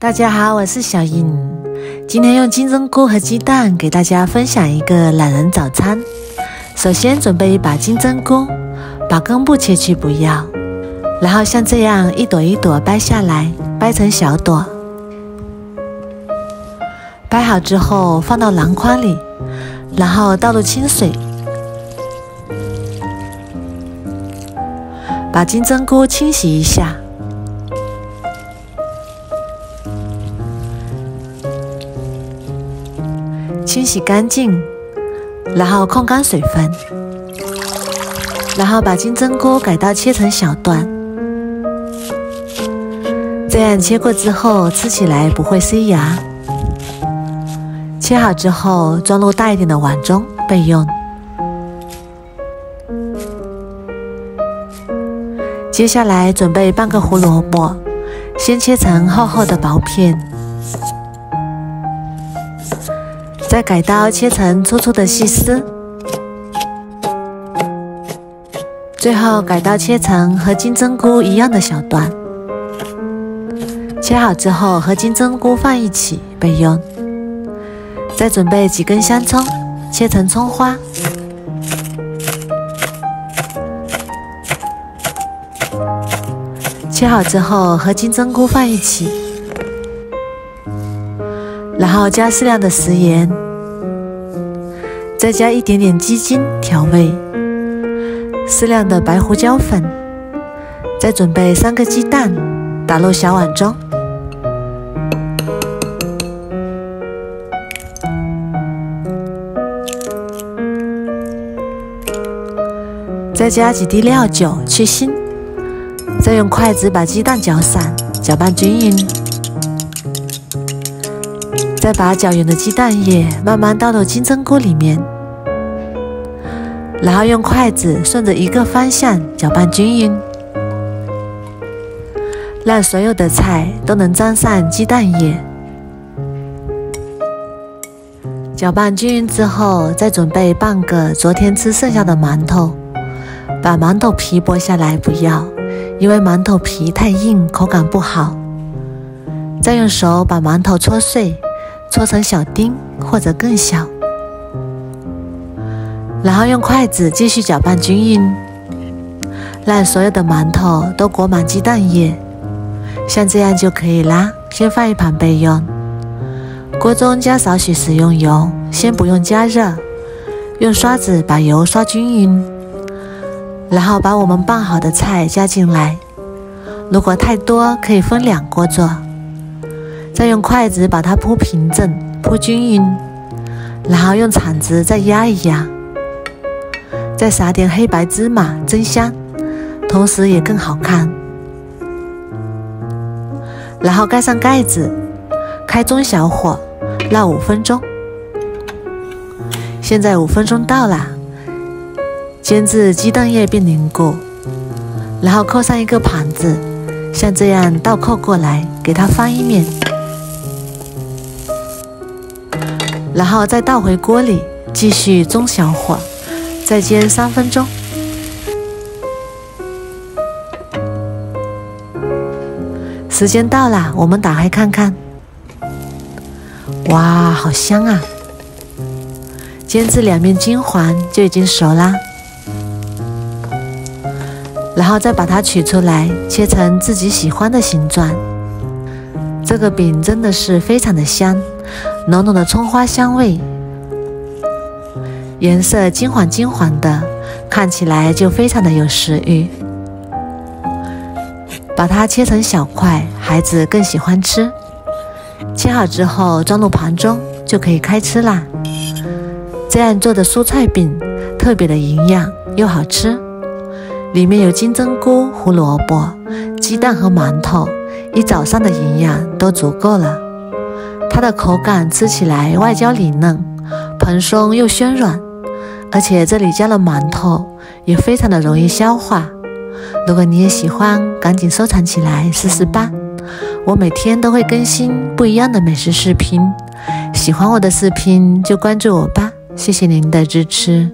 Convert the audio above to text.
大家好，我是小颖。今天用金针菇和鸡蛋给大家分享一个懒人早餐。首先准备一把金针菇，把根部切去不要，然后像这样一朵一朵掰下来，掰成小朵。掰好之后放到篮筐里，然后倒入清水，把金针菇清洗一下。清洗干净，然后控干水分，然后把金针菇改刀切成小段，这样切过之后吃起来不会塞牙。切好之后装入大一点的碗中备用。接下来准备半个胡萝卜，先切成厚厚的薄片，再改刀切成粗粗的细丝，最后改刀切成和金针菇一样的小段。切好之后和金针菇放一起备用。再准备几根香葱，切成葱花，切好之后和金针菇放一起，然后加适量的食盐，再加一点点鸡精调味，适量的白胡椒粉，再准备3个鸡蛋，打入小碗中。再加几滴料酒去腥，再用筷子把鸡蛋搅散，搅拌均匀。再把搅匀的鸡蛋液慢慢倒入金针菇里面，然后用筷子顺着一个方向搅拌均匀，让所有的菜都能沾上鸡蛋液。搅拌均匀之后，再准备半个昨天吃剩下的馒头。把馒头皮剥下来不要，因为馒头皮太硬，口感不好。再用手把馒头搓碎，搓成小丁或者更小，然后用筷子继续搅拌均匀，让所有的馒头都裹满鸡蛋液，像这样就可以啦。先放一旁备用。锅中加少许食用油，先不用加热，用刷子把油刷均匀。然后把我们拌好的菜加进来，如果太多可以分2锅做。再用筷子把它铺平整，铺均匀，然后用铲子再压一压，再撒点黑白芝麻增香，同时也更好看。然后盖上盖子，开中小火烙5分钟。现在5分钟到了，煎至鸡蛋液变凝固，然后扣上一个盘子，像这样倒扣过来，给它翻一面，然后再倒回锅里，继续中小火，再煎3分钟。时间到了，我们打开看看，哇，好香啊！煎至2面金黄就已经熟啦。然后再把它取出来，切成自己喜欢的形状。这个饼真的是非常的香，浓浓的葱花香味，颜色金黄金黄的，看起来就非常的有食欲。把它切成小块，孩子更喜欢吃。切好之后装入盘中就可以开吃啦。这样做的蔬菜饼特别的营养又好吃。里面有金针菇、胡萝卜、鸡蛋和馒头，一早上的营养都足够了。它的口感吃起来外焦里嫩，蓬松又暄软，而且这里加了馒头，也非常的容易消化。如果你也喜欢，赶紧收藏起来试试吧。我每天都会更新不一样的美食视频，喜欢我的视频就关注我吧，谢谢您的支持。